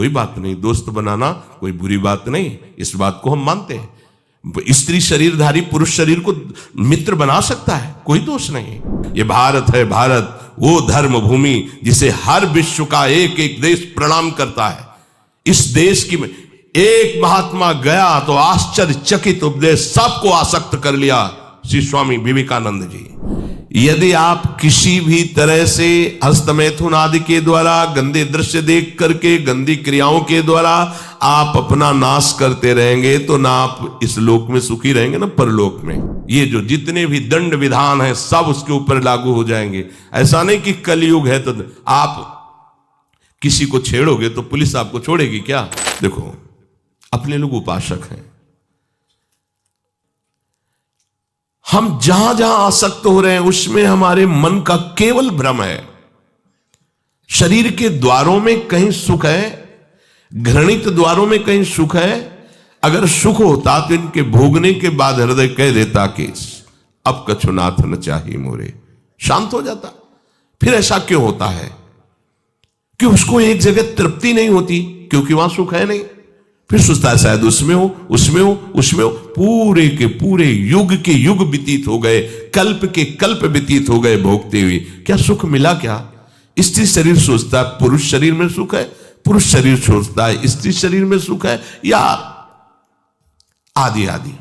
कोई बात नहीं, दोस्त बनाना कोई बुरी बात नहीं, इस बात को हम मानते हैं। स्त्री शरीरधारी पुरुष शरीर को मित्र बना सकता है, कोई दोष नहीं। ये भारत है, भारत वो धर्म भूमि जिसे हर विश्व का एक एक देश प्रणाम करता है। इस देश की एक महात्मा गया तो आश्चर्यचकित उपदेश सबको आसक्त कर लिया, श्री स्वामी विवेकानंद जी। यदि आप किसी भी तरह से हस्तमैथुन आदि के द्वारा, गंदे दृश्य देख करके, गंदी क्रियाओं के द्वारा आप अपना नाश करते रहेंगे तो ना आप इस लोक में सुखी रहेंगे ना परलोक में। ये जो जितने भी दंड विधान हैं सब उसके ऊपर लागू हो जाएंगे। ऐसा नहीं कि कलयुग है तो आप किसी को छेड़ोगे तो पुलिस आपको छोड़ेगी क्या? देखो, अपने लोग उपासक हैं, हम जहां जहां आसक्त हो रहे हैं उसमें हमारे मन का केवल भ्रम है। शरीर के द्वारों में कहीं सुख है, घृणित द्वारों में कहीं सुख है। अगर सुख होता तो इनके भोगने के बाद हृदय कह देता कि अब कछुनाथ न चाहिए मोरे, शांत हो जाता। फिर ऐसा क्यों होता है कि उसको एक जगह तृप्ति नहीं होती? क्योंकि वहां सुख है नहीं। फिर सोचता है शायद उसमें हो, उसमें हो, उसमें हो। पूरे के पूरे युग के युग व्यतीत हो गए, कल्प के कल्प व्यतीत हो गए भोगते हुए, क्या सुख मिला? क्या स्त्री शरीर सोचता है पुरुष शरीर में सुख है, पुरुष शरीर सोचता है स्त्री शरीर में सुख है, या आदि आदि।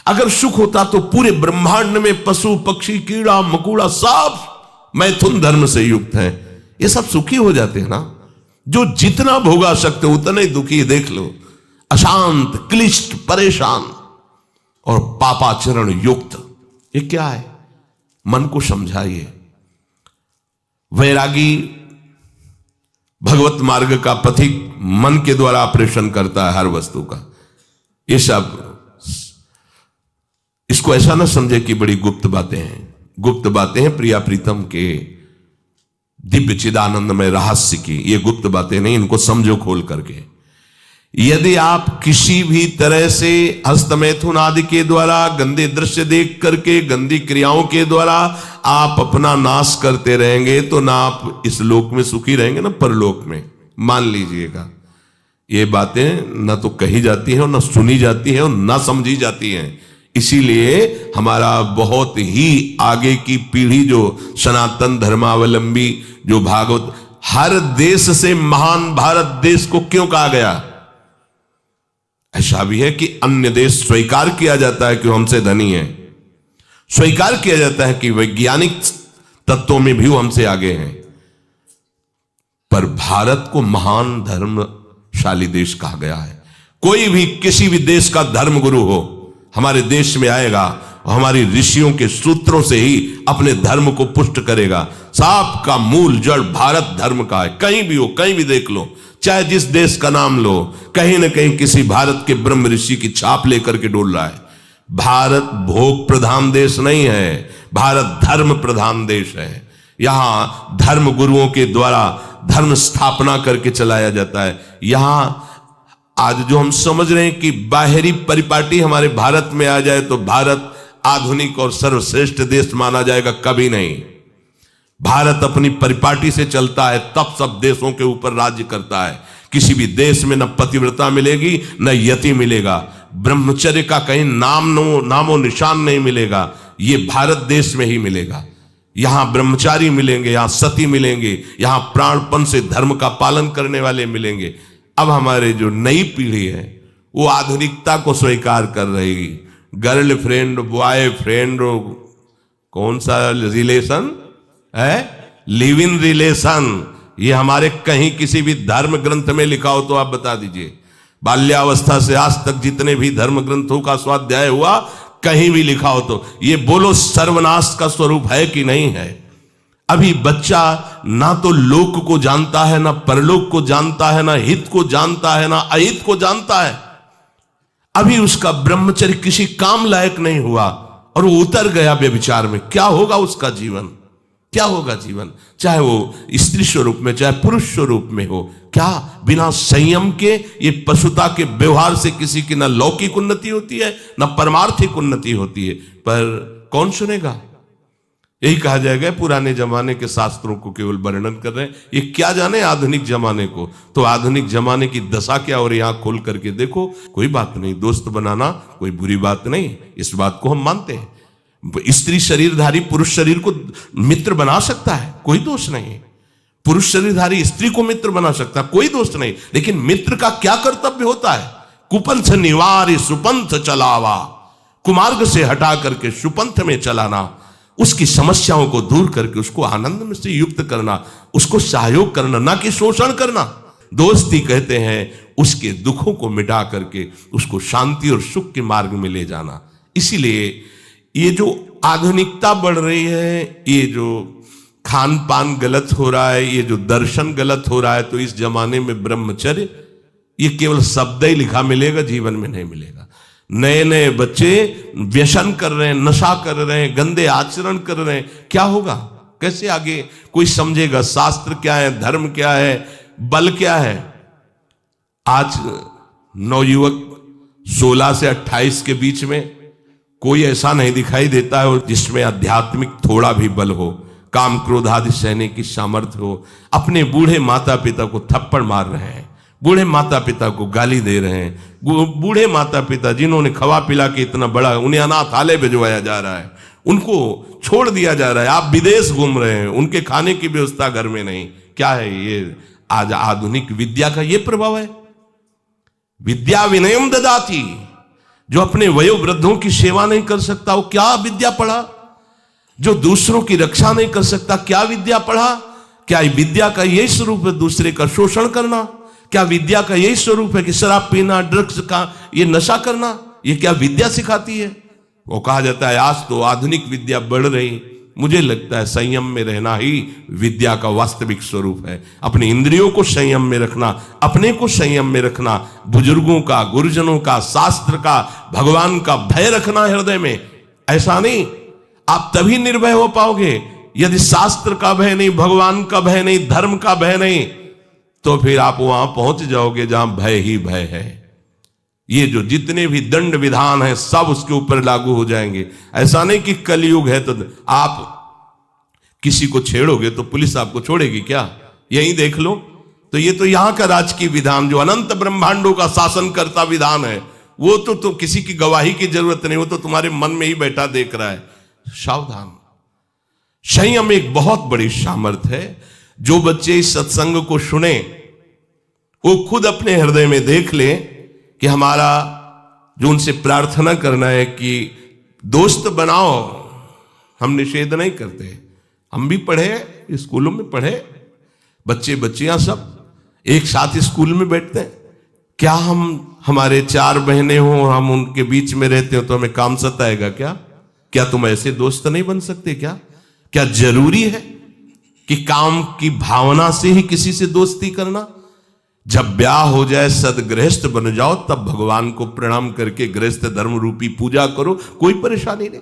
अगर सुख होता तो पूरे ब्रह्मांड में पशु पक्षी कीड़ा मकोड़ा सब मैथुन धर्म से युक्त हैं, ये सब सुखी हो जाते हैं ना। जो जितना भोगा सकते उतना ही दुखी, देख लो, अशांत, क्लिष्ट, परेशान और पापाचरण युक्त। ये क्या है? मन को समझाइए। वैरागी भगवत मार्ग का पथिक मन के द्वारा ऑपरेशन करता है हर वस्तु का। ये सब इसको ऐसा ना समझे कि बड़ी गुप्त बातें हैं। गुप्त बातें हैं प्रिया प्रीतम के दिव्य चिदानंदमय रहस्य की, ये गुप्त बातें नहीं, इनको समझो खोल करके। यदि आप किसी भी तरह से हस्तमैथुन आदि के द्वारा, गंदे दृश्य देख करके, गंदी क्रियाओं के द्वारा आप अपना नाश करते रहेंगे तो ना आप इस लोक में सुखी रहेंगे ना परलोक में। मान लीजिएगा, ये बातें ना तो कही जाती हैं और ना सुनी जाती हैं और ना समझी जाती हैं। इसीलिए हमारा बहुत ही आगे की पीढ़ी जो सनातन धर्मावलंबी, जो भागवत, हर देश से महान भारत देश को क्यों कहा गया? ऐसा भी है कि अन्य देश स्वीकार किया जाता है कि हमसे धनी है, स्वीकार किया जाता है कि वैज्ञानिक तत्वों में भी वो हमसे आगे हैं, पर भारत को महान धर्मशाली देश कहा गया है। कोई भी किसी भी देश का धर्म गुरु हो हमारे देश में आएगा और हमारी ऋषियों के सूत्रों से ही अपने धर्म को पुष्ट करेगा। साप का मूल जड़ भारत धर्म का है। कहीं भी हो, कहीं भी देख लो, चाहे जिस देश का नाम लो, कहीं ना कहीं किसी भारत के ब्रह्म ऋषि की छाप लेकर के डोल रहा है। भारत भोग प्रधान देश नहीं है, भारत धर्म प्रधान देश है। यहां धर्म गुरुओं के द्वारा धर्म स्थापना करके चलाया जाता है। यहां आज जो हम समझ रहे हैं कि बाहरी परिपाटी हमारे भारत में आ जाए तो भारत आधुनिक और सर्वश्रेष्ठ देश माना जाएगा, कभी नहीं। भारत अपनी परिपाटी से चलता है, तब सब देशों के ऊपर राज्य करता है। किसी भी देश में न पतिव्रता मिलेगी न यति मिलेगा, ब्रह्मचर्य का कहीं नामो निशान नहीं मिलेगा। ये भारत देश में ही मिलेगा। यहां ब्रह्मचारी मिलेंगे, यहां सती मिलेंगे, यहां प्राणपण से धर्म का पालन करने वाले मिलेंगे। अब हमारे जो नई पीढ़ी है वो आधुनिकता को स्वीकार कर रही। गर्लफ्रेंड, बॉयफ्रेंड, कौन सा रिलेशन है? Live in relation. ये हमारे कहीं किसी भी धर्म ग्रंथ में लिखा हो तो आप बता दीजिए। बाल्यावस्था से आज तक जितने भी धर्म ग्रंथों का स्वाध्याय हुआ, कहीं भी लिखा हो तो ये बोलो सर्वनाश का स्वरूप है कि नहीं है? अभी बच्चा ना तो लोक को जानता है, ना परलोक को जानता है, ना हित को जानता है, ना अहित को जानता है। अभी उसका ब्रह्मचर्य किसी काम लायक नहीं हुआ और वो उतर गया व्यभिचार में। क्या होगा उसका जीवन? क्या होगा जीवन? चाहे वो स्त्री स्वरूप में चाहे पुरुष स्वरूप में हो, क्या बिना संयम के ये पशुता के व्यवहार से किसी की ना लौकिक उन्नति होती है ना परमार्थिक उन्नति होती है। पर कौन सुनेगा? यही कहा जाएगा पुराने जमाने के शास्त्रों को केवल वर्णन कर रहे हैं, ये क्या जाने आधुनिक जमाने को। तो आधुनिक जमाने की दशा क्या, और यहां खोल करके देखो, कोई बात नहीं, दोस्त बनाना कोई बुरी बात नहीं, इस बात को हम मानते हैं। स्त्री शरीरधारी पुरुष शरीर को मित्र बना सकता है, कोई दोष नहीं। पुरुष शरीरधारी स्त्री को मित्र बना सकता है, कोई दोष नहीं। लेकिन मित्र का क्या कर्तव्य होता है? कुपंथ निवार सुपंथ चलावा, कुमार्ग से हटा करके सुपंथ में चलाना, उसकी समस्याओं को दूर करके उसको आनंद में से युक्त करना, उसको सहयोग करना, ना कि शोषण करना। दोस्ती कहते हैं उसके दुखों को मिटा करके उसको शांति और सुख के मार्ग में ले जाना। इसीलिए ये जो आधुनिकता बढ़ रही है, ये जो खान पान गलत हो रहा है, ये जो दर्शन गलत हो रहा है, तो इस जमाने में ब्रह्मचर्य ये केवल शब्द ही लिखा मिलेगा, जीवन में नहीं मिलेगा। नए नए बच्चे व्यसन कर रहे हैं, नशा कर रहे हैं, गंदे आचरण कर रहे हैं, क्या होगा? कैसे आगे कोई समझेगा शास्त्र क्या है, धर्म क्या है, बल क्या है? आज नवयुवक 16 से 28 के बीच में कोई ऐसा नहीं दिखाई देता है जिसमें आध्यात्मिक थोड़ा भी बल हो, काम क्रोध आदि सहने की सामर्थ्य हो। अपने बूढ़े माता पिता को थप्पड़ मार रहे हैं, बूढ़े माता पिता को गाली दे रहे हैं, बूढ़े माता पिता जिन्होंने खवा पिला के इतना बड़ा, उन्हें अनाथालय भिजवाया जा रहा है, उनको छोड़ दिया जा रहा है। आप विदेश घूम रहे हैं, उनके खाने की व्यवस्था घर में नहीं। क्या है ये? आज आधुनिक विद्या का ये प्रभाव है। विद्या विनयम ददाति, जो अपने वयोवृद्धों की सेवा नहीं कर सकता वो क्या विद्या पढ़ा? जो दूसरों की रक्षा नहीं कर सकता क्या विद्या पढ़ा? क्या विद्या का यही स्वरूप है दूसरे का शोषण करना? क्या विद्या का यही स्वरूप है कि शराब पीना, ड्रग्स का ये नशा करना? ये क्या विद्या सिखाती है? वो कहा जाता है आज तो आधुनिक विद्या बढ़ रही, मुझे लगता है संयम में रहना ही विद्या का वास्तविक स्वरूप है। अपनी इंद्रियों को संयम में रखना, अपने को संयम में रखना, बुजुर्गों का, गुरुजनों का, शास्त्र का, भगवान का भय रखना हृदय में। ऐसा नहीं, आप तभी निर्भय हो पाओगे यदि शास्त्र का भय नहीं, भगवान का भय नहीं, धर्म का भय नहीं, तो फिर आप वहां पहुंच जाओगे जहां भय ही भय है। ये जो जितने भी दंड विधान हैं सब उसके ऊपर लागू हो जाएंगे। ऐसा नहीं कि कलयुग है तो आप किसी को छेड़ोगे तो पुलिस आपको छोड़ेगी क्या? यही देख लो। तो ये तो यहां का राजकीय विधान जो अनंत ब्रह्मांडों का शासन करता विधान है, वो तो किसी की गवाही की जरूरत नहीं, वो तो तुम्हारे मन में ही बैठा देख रहा है। सावधान। संयम एक बहुत बड़ी सामर्थ्य है। जो बच्चे इस सत्संग को सुने वो खुद अपने हृदय में देख ले कि हमारा जो उनसे प्रार्थना करना है कि दोस्त बनाओ, हम निषेध नहीं करते। हम भी पढ़े, स्कूलों में पढ़े, बच्चे बच्चियां सब एक साथ स्कूल में बैठते हैं। क्या हम हमारे 4 बहनें हो, हम उनके बीच में रहते हो तो हमें काम सताएगा क्या? क्या तुम ऐसे दोस्त नहीं बन सकते क्या? क्या जरूरी है कि काम की भावना से ही किसी से दोस्ती करना? जब ब्याह हो जाए, सदगृहस्थ बन जाओ, तब भगवान को प्रणाम करके गृहस्थ धर्म रूपी पूजा करो, कोई परेशानी नहीं।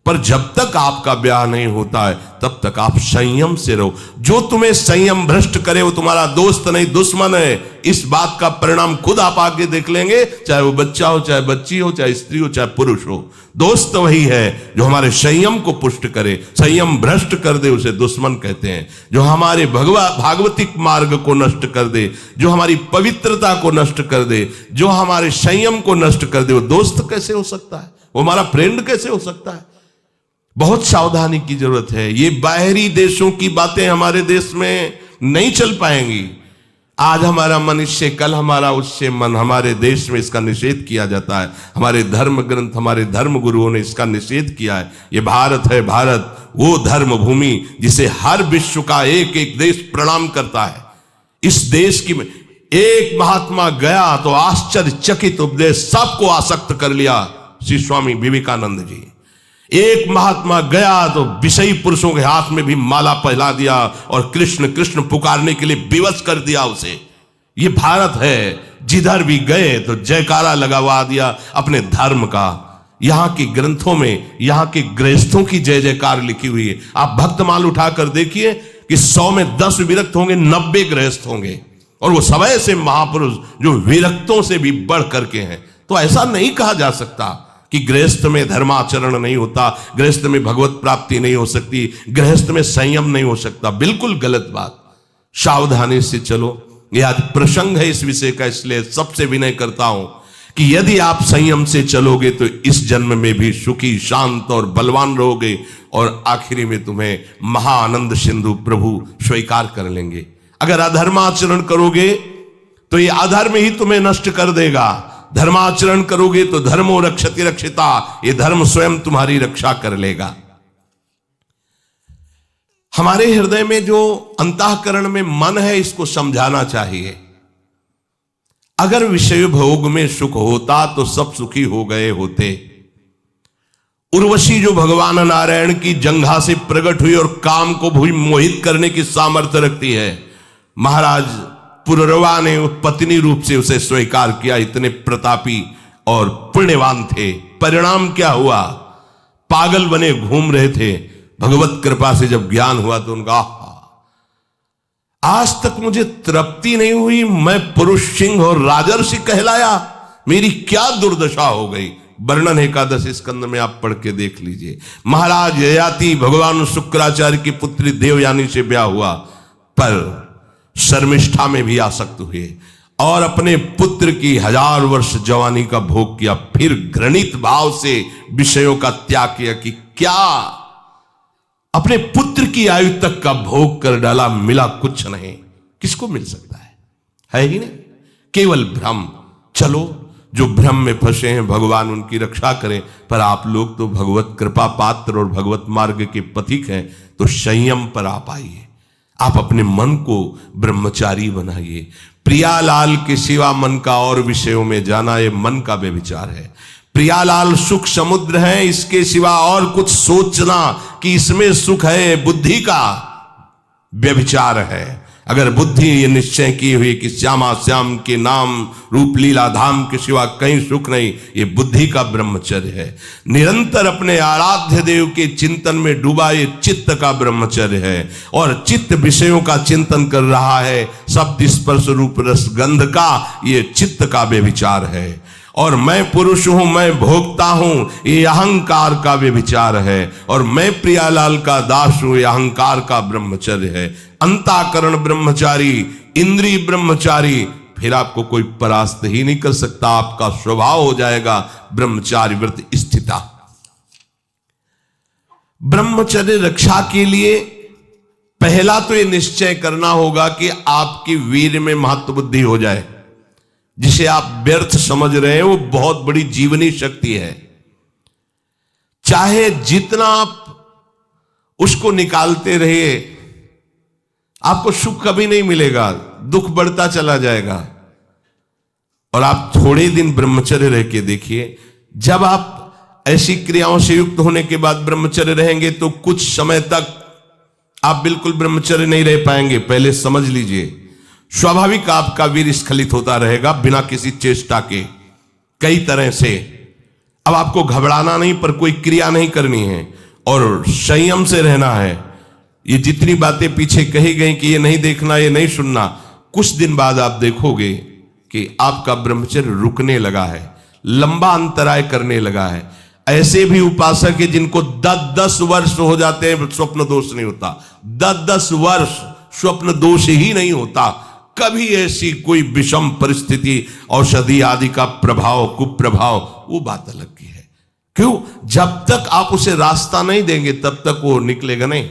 पर जब तक आपका ब्याह नहीं होता है तब तक आप संयम से रहो। जो तुम्हें संयम भ्रष्ट करे वो तुम्हारा दोस्त नहीं दुश्मन है। इस बात का परिणाम खुद आप आगे देख लेंगे, चाहे वो बच्चा हो, चाहे बच्ची हो, चाहे स्त्री हो, चाहे पुरुष हो। दोस्त वही है जो हमारे संयम को पुष्ट करे। संयम भ्रष्ट कर दे उसे दुश्मन कहते हैं। जो हमारे भागवतिक मार्ग को नष्ट कर दे, जो हमारी पवित्रता को नष्ट कर दे, जो हमारे संयम को नष्ट कर दे, वो दोस्त कैसे हो सकता है? वो हमारा फ्रेंड कैसे हो सकता है? बहुत सावधानी की जरूरत है। ये बाहरी देशों की बातें हमारे देश में नहीं चल पाएंगी। आज हमारा मन इससे, कल हमारा उससे मन। हमारे देश में इसका निषेध किया जाता है। हमारे धर्म ग्रंथ, हमारे धर्म गुरुओं ने इसका निषेध किया है। ये भारत है, भारत वो धर्म भूमि जिसे हर विश्व का एक एक देश प्रणाम करता है। इस देश की एक महात्मा गया तो आश्चर्यचकित उपदेश सबको आसक्त कर लिया, श्री स्वामी विवेकानंद जी। एक महात्मा गया तो विषयी पुरुषों के हाथ में भी माला पहला दिया और कृष्ण कृष्ण पुकारने के लिए विवश कर दिया उसे। ये भारत है, जिधर भी गए तो जयकारा लगवा दिया अपने धर्म का। यहां के ग्रंथों में यहां के गृहस्थों की जय जयकार लिखी हुई है। आप भक्तमाल उठाकर देखिए कि 100 में 10 विरक्त होंगे, 90 गृहस्थ होंगे, और वो सब ऐसे महापुरुष जो विरक्तों से भी बढ़ करके हैं। तो ऐसा नहीं कहा जा सकता कि गृहस्थ में धर्माचरण नहीं होता, गृहस्थ में भगवत प्राप्ति नहीं हो सकती, गृहस्थ में संयम नहीं हो सकता। बिल्कुल गलत बात। सावधानी से चलो। यह आज प्रसंग है इस विषय का, इसलिए सबसे विनय करता हूं कि यदि आप संयम से चलोगे तो इस जन्म में भी सुखी, शांत और बलवान रहोगे और आखिरी में तुम्हें महाआनंद सिंधु प्रभु स्वीकार कर लेंगे। अगर अधर्माचरण करोगे तो ये अधर्म ही तुम्हें नष्ट कर देगा, धर्माचरण करोगे तो धर्मो रक्षति रक्षिता, ये धर्म स्वयं तुम्हारी रक्षा कर लेगा। हमारे हृदय में जो अंतःकरण में मन है, इसको समझाना चाहिए। अगर विषय भोग में सुख होता तो सब सुखी हो गए होते। उर्वशी जो भगवान नारायण की जंघा से प्रकट हुई और काम को भी मोहित करने की सामर्थ्य रखती है, महाराज पुररवा ने पत्नी रूप से उसे स्वीकार किया। इतने प्रतापी और पुण्यवान थे। परिणाम क्या हुआ? पागल बने घूम रहे थे। भगवत कृपा से जब ज्ञान हुआ तो उनका आज तक मुझे तृप्ति नहीं हुई, मैं पुरुष सिंह और राजर्षि कहलाया, मेरी क्या दुर्दशा हो गई। वर्णन एकादश स्कंद में आप पढ़ के देख लीजिए। महाराज ययाति भगवान शुक्राचार्य की पुत्री देवयानी से ब्याह हुआ, पर शर्मिष्ठा में भी आसक्त हुए और अपने पुत्र की 1000 वर्ष जवानी का भोग किया। फिर घृणित भाव से विषयों का त्याग किया कि क्या अपने पुत्र की आयु तक का भोग कर डाला, मिला कुछ नहीं। किसको मिल सकता है ही नहीं, केवल भ्रम। चलो, जो भ्रम में फंसे हैं भगवान उनकी रक्षा करें, पर आप लोग तो भगवत कृपा पात्र और भगवत मार्ग के पथिक हैं, तो संयम पर आप आइए। आप अपने मन को ब्रह्मचारी बनाइए। प्रियालाल के सिवा मन का और विषयों में जाना, ये मन का व्यभिचार है। प्रियालाल सुख समुद्र है, इसके सिवा और कुछ सोचना कि इसमें सुख है, बुद्धि का व्यभिचार है। अगर बुद्धि ये निश्चय की हुई कि श्यामा श्याम के नाम रूप लीला धाम के सिवा कहीं सुख नहीं, ये बुद्धि का ब्रह्मचर्य है। निरंतर अपने आराध्य देव के चिंतन में डूबा, ये चित्त का ब्रह्मचर्य है। और चित्त विषयों का चिंतन कर रहा है, शब्द स्पर्श रूप रस गंध का, ये चित्त का व्यभिचार है। और मैं पुरुष हूं, मैं भोगता हूं, ये अहंकार का व्यभिचार है। और मैं प्रियालाल का दास हूं, ये अहंकार का ब्रह्मचर्य है। अंताकरण ब्रह्मचारी, इंद्रिय ब्रह्मचारी, फिर आपको कोई परास्त ही नहीं कर सकता। आपका स्वभाव हो जाएगा ब्रह्मचारी व्रत स्थिता। ब्रह्मचर्य रक्षा के लिए पहला तो ये निश्चय करना होगा कि आपकी वीर में महत्व बुद्धि हो जाए। जिसे आप व्यर्थ समझ रहे हैं वो बहुत बड़ी जीवनी शक्ति है। चाहे जितना आप उसको निकालते रहिए, आपको सुख कभी नहीं मिलेगा, दुख बढ़ता चला जाएगा। और आप थोड़े दिन ब्रह्मचर्य रह के देखिए, जब आप ऐसी क्रियाओं से युक्त होने के बाद ब्रह्मचर्य रहेंगे तो कुछ समय तक आप बिल्कुल ब्रह्मचर्य नहीं रह पाएंगे। पहले समझ लीजिए, स्वाभाविक आपका वीर स्खलित होता रहेगा बिना किसी चेष्टा के, कई तरह से। अब आपको घबराना नहीं, पर कोई क्रिया नहीं करनी है और संयम से रहना है। ये जितनी बातें पीछे कही गई कि ये नहीं देखना, ये नहीं सुनना, कुछ दिन बाद आप देखोगे कि आपका ब्रह्मचर्य रुकने लगा है, लंबा अंतराय करने लगा है। ऐसे भी उपासक है जिनको 10-10 वर्ष हो जाते हैं, स्वप्न दोष नहीं होता। 10-10 वर्ष स्वप्न दोष ही नहीं होता। कभी ऐसी कोई विषम परिस्थिति, औषधि आदि का प्रभाव, कुप्रभाव, वो बात अलग की है। क्यों? जब तक आप उसे रास्ता नहीं देंगे तब तक वो निकलेगा नहीं।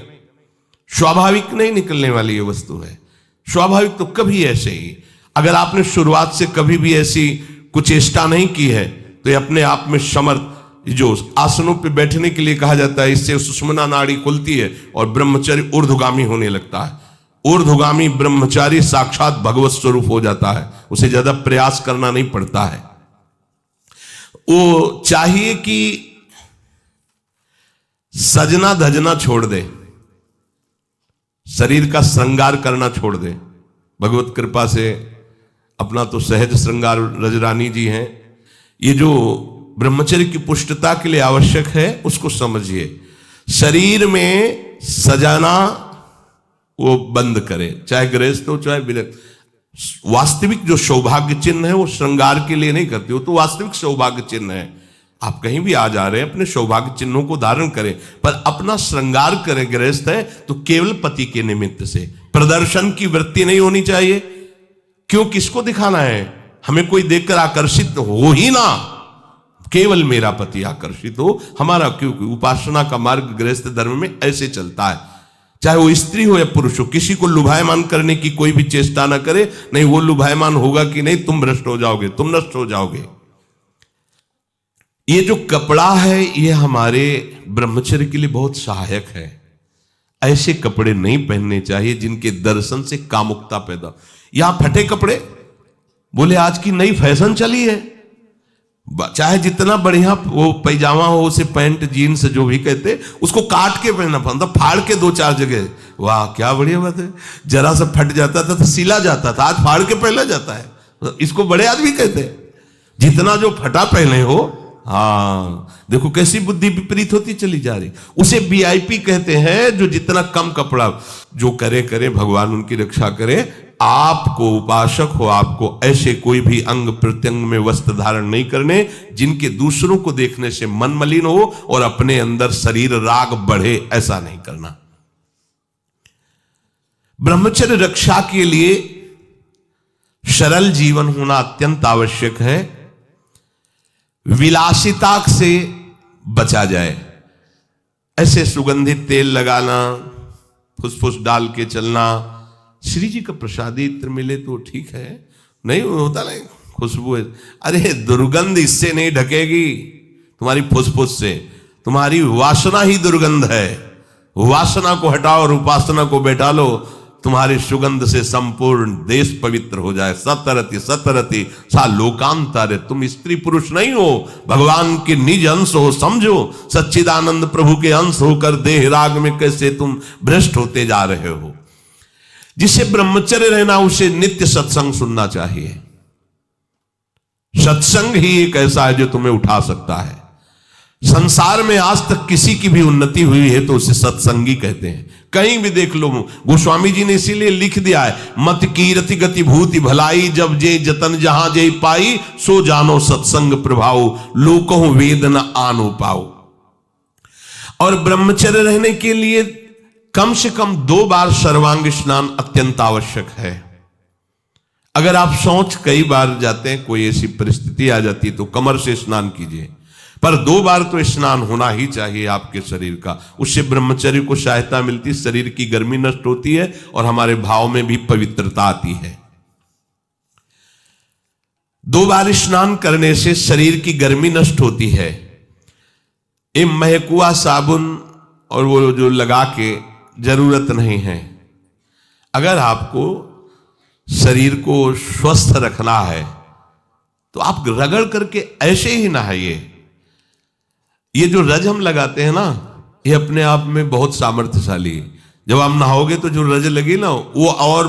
स्वाभाविक नहीं निकलने वाली ये वस्तु है। स्वाभाविक तो कभी ऐसे ही, अगर आपने शुरुआत से कभी भी ऐसी कुचेष्टा नहीं की है तो ये अपने आप में समर्थ। जो आसनों पे बैठने के लिए कहा जाता है, इससे सुषुम्ना नाड़ी खुलती है और ब्रह्मचर्य ऊर्ध्वगामी होने लगता है। ऊर्ध्वगामी ब्रह्मचारी साक्षात भगवत स्वरूप हो जाता है, उसे ज्यादा प्रयास करना नहीं पड़ता है। वो चाहिए कि सजना धजना छोड़ दे, शरीर का श्रृंगार करना छोड़ दे। भगवत कृपा से अपना तो सहज श्रृंगार रजरानी जी हैं। ये जो ब्रह्मचर्य की पुष्टता के लिए आवश्यक है उसको समझिए। शरीर में सजाना वो बंद करें, चाहे गृहस्थ हो चाहे विरक्त। वास्तविक जो सौभाग्य चिन्ह है वो श्रृंगार के लिए नहीं करते, वो तो वास्तविक सौभाग्य चिन्ह है। आप कहीं भी आ जा रहे हैं, अपने सौभाग्य चिन्हों को धारण करें, पर अपना श्रृंगार करें। गृहस्थ है तो केवल पति के निमित्त से, प्रदर्शन की वृत्ति नहीं होनी चाहिए। क्यों, किसको दिखाना है? हमें कोई देखकर आकर्षित हो ही ना, केवल मेरा पति आकर्षित हो हमारा। क्योंकि उपासना का मार्ग गृहस्थ धर्म में ऐसे चलता है, चाहे वो स्त्री हो या पुरुष हो। किसी को लुभायमान करने की कोई भी चेष्टा ना करे, नहीं वो लुभायमान होगा कि नहीं, तुम भ्रष्ट हो जाओगे, तुम नष्ट हो जाओगे। ये जो कपड़ा है ये हमारे ब्रह्मचर्य के लिए बहुत सहायक है। ऐसे कपड़े नहीं पहनने चाहिए जिनके दर्शन से कामुकता पैदा। यहां फटे कपड़े, बोले आज की नई फैशन चली है, चाहे जितना बढ़िया वो पैजामा हो, उसे पैंट जीन्स जो भी कहते, उसको काट के पहनना पड़ता, फाड़ के 2-4 जगह। वाह क्या बढ़िया बात है। जरा सा फट जाता था तो सिला जाता था, आज फाड़ के पहना जाता है। इसको बड़े आदमी कहते हैं। जितना जो फटा पहने हो, हाँ देखो कैसी बुद्धि विपरीत होती चली जा रही। उसे वीआईपी कहते हैं, जो जितना कम कपड़ा जो करे करे, भगवान उनकी रक्षा करे। आपको उपासक हो, आपको ऐसे कोई भी अंग प्रत्यंग में वस्त्र धारण नहीं करने जिनके दूसरों को देखने से मन मलिन हो और अपने अंदर शरीर राग बढ़े, ऐसा नहीं करना। ब्रह्मचर्य रक्षा के लिए सरल जीवन होना अत्यंत आवश्यक है। विलासिता से बचा जाए। ऐसे सुगंधित तेल लगाना, फुसफुस डाल के चलना, श्री जी का प्रसादी इत्र मिले तो ठीक है, नहीं होता नहीं खुशबू है। अरे दुर्गंध इससे नहीं ढकेगी, तुम्हारी फुसफुस से। तुम्हारी वासना ही दुर्गंध है। वासना को हटाओ और उपासना को बैठा लो, तुम्हारी सुगंध से संपूर्ण देश पवित्र हो जाए। सतरति सतरति सा लोकांतर। तुम स्त्री पुरुष नहीं हो, भगवान के निज अंश हो, समझो। सच्चिदानंद प्रभु के अंश होकर देह राग में कैसे तुम भ्रष्ट होते जा रहे हो। जिसे ब्रह्मचर्य रहना, उसे नित्य सत्संग सुनना चाहिए। सत्संग ही एक ऐसा है जो तुम्हें उठा सकता है। संसार में आज तक किसी की भी उन्नति हुई है तो उसे सत्संगी कहते हैं। कहीं भी देख लो, गोस्वामी जी ने इसीलिए लिख दिया है, मत कीरति गति भूति भलाई, जब जे जतन जहां जे पाई, सो जानो सत्संग प्रभाव, लोकों वेद न आनो पाओ। और ब्रह्मचर्य रहने के लिए कम से कम 2 बार सर्वांग स्नान अत्यंत आवश्यक है। अगर आप सोच कई बार जाते हैं, कोई ऐसी परिस्थिति आ जाती है तो कमर से स्नान कीजिए, पर 2 बार तो स्नान होना ही चाहिए आपके शरीर का। उससे ब्रह्मचर्य को सहायता मिलती, शरीर की गर्मी नष्ट होती है और हमारे भाव में भी पवित्रता आती है। 2 बार स्नान करने से शरीर की गर्मी नष्ट होती है। ये महकुआ साबुन और वो जो लगा के जरूरत नहीं है। अगर आपको शरीर को स्वस्थ रखना है तो आप रगड़ करके ऐसे ही नहाइए। ये जो रज हम लगाते हैं ना, ये अपने आप में बहुत सामर्थ्यशाली है। जब आप नहाओगे तो जो रज लगी ना, वो और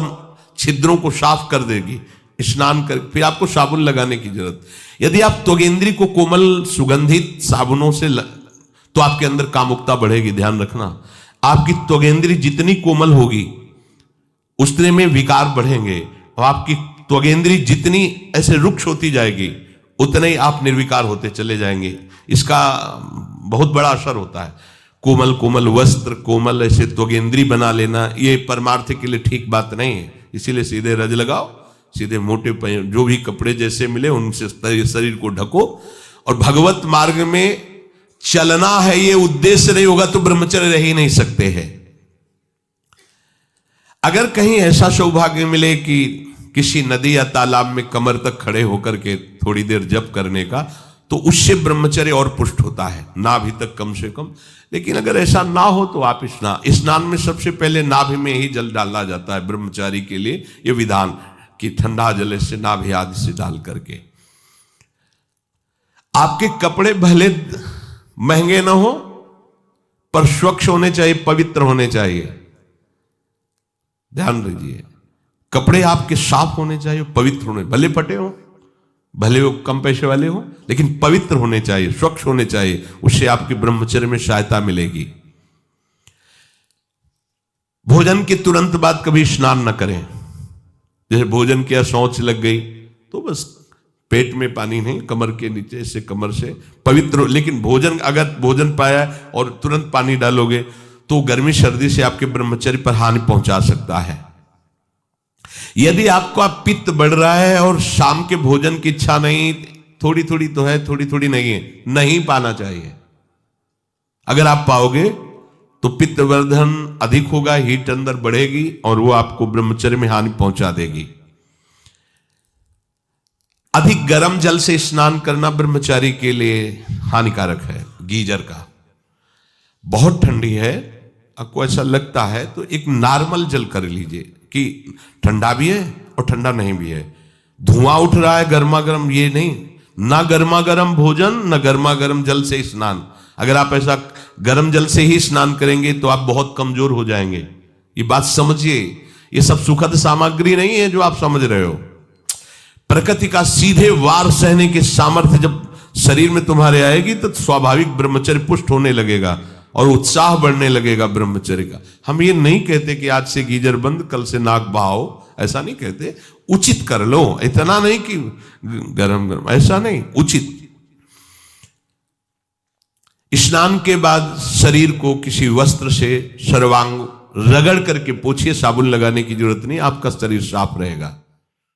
छिद्रों को साफ कर देगी। स्नान कर फिर आपको साबुन लगाने की जरूरत। यदि आप त्वगेंद्री को कोमल सुगंधित साबुनों से तो आपके अंदर कामुकता बढ़ेगी। ध्यान रखना, आपकी त्वगेंद्री जितनी कोमल होगी उतने में विकार बढ़ेंगे, और आपकी त्वगेंद्री जितनी ऐसे रुक्ष होती जाएगी उतने ही आप निर्विकार होते चले जाएंगे। इसका बहुत बड़ा असर होता है। कोमल कोमल वस्त्र, कोमल ऐसे त्वगेंद्री बना लेना, ये परमार्थ के लिए ठीक बात नहीं है। इसीलिए सीधे रज लगाओ, सीधे मोटे जो भी कपड़े जैसे मिले उनसे शरीर को ढको। और भगवत मार्ग में चलना है, ये उद्देश्य नहीं होगा तो ब्रह्मचर्य रह ही नहीं सकते हैं। अगर कहीं ऐसा सौभाग्य मिले कि किसी नदी या तालाब में कमर तक खड़े होकर के थोड़ी देर जप करने का, तो उससे ब्रह्मचर्य और पुष्ट होता है, नाभि तक कम से कम। लेकिन अगर ऐसा ना हो तो आप स्नान में सबसे पहले नाभि में ही जल डाला जाता है ब्रह्मचारी के लिए। यह विधान कि ठंडा जल से नाभि आदि से डाल करके। आपके कपड़े भले महंगे ना हो पर स्वच्छ होने चाहिए, पवित्र होने चाहिए। ध्यान रखिए, कपड़े आपके साफ होने चाहिए, पवित्र होने, भले फटे हो, भले वो कम पैसे वाले हो, लेकिन पवित्र होने चाहिए, स्वच्छ होने चाहिए। उससे आपके ब्रह्मचर्य में सहायता मिलेगी। भोजन के तुरंत बाद कभी स्नान न करें। जैसे भोजन किया, शौच लग गई तो बस पेट में पानी नहीं, कमर के नीचे से, कमर से पवित्र। लेकिन भोजन, अगर भोजन पाया और तुरंत पानी डालोगे तो गर्मी सर्दी से आपके ब्रह्मचर्य पर हानि पहुंचा सकता है। यदि आपका पित्त बढ़ रहा है और शाम के भोजन की इच्छा नहीं, थोड़ी थोड़ी तो है, थोड़ी थोड़ी नहीं है, नहीं पाना चाहिए। अगर आप पाओगे तो पित्तवर्धन अधिक होगा, हीट अंदर बढ़ेगी और वो आपको ब्रह्मचर्य में हानि पहुंचा देगी। अधिक गर्म जल से स्नान करना ब्रह्मचारी के लिए हानिकारक है। गीजर का बहुत ठंडी है, आपको ऐसा लगता है तो एक नॉर्मल जल कर लीजिए कि ठंडा भी है और ठंडा नहीं भी है। धुआं उठ रहा है गर्मा गर्म, ये नहीं, ना गर्मा गर्म भोजन ना गर्मा गर्म जल से स्नान। अगर आप ऐसा गर्म जल से ही स्नान करेंगे तो आप बहुत कमजोर हो जाएंगे। ये बात समझिए, ये सब सुखद सामग्री नहीं है जो आप समझ रहे हो। प्रकृति का सीधे वार सहने के सामर्थ्य जब शरीर में तुम्हारे आएगी तो स्वाभाविक ब्रह्मचर्य पुष्ट होने लगेगा और उत्साह बढ़ने लगेगा ब्रह्मचर्य का। हम ये नहीं कहते कि आज से गीजर बंद, कल से नाक बहाओ, ऐसा नहीं कहते। उचित कर लो, इतना नहीं कि गरम गरम, ऐसा नहीं, उचित। स्नान के बाद शरीर को किसी वस्त्र से सर्वांग रगड़ करके पोछिए, साबुन लगाने की जरूरत नहीं, आपका शरीर साफ रहेगा।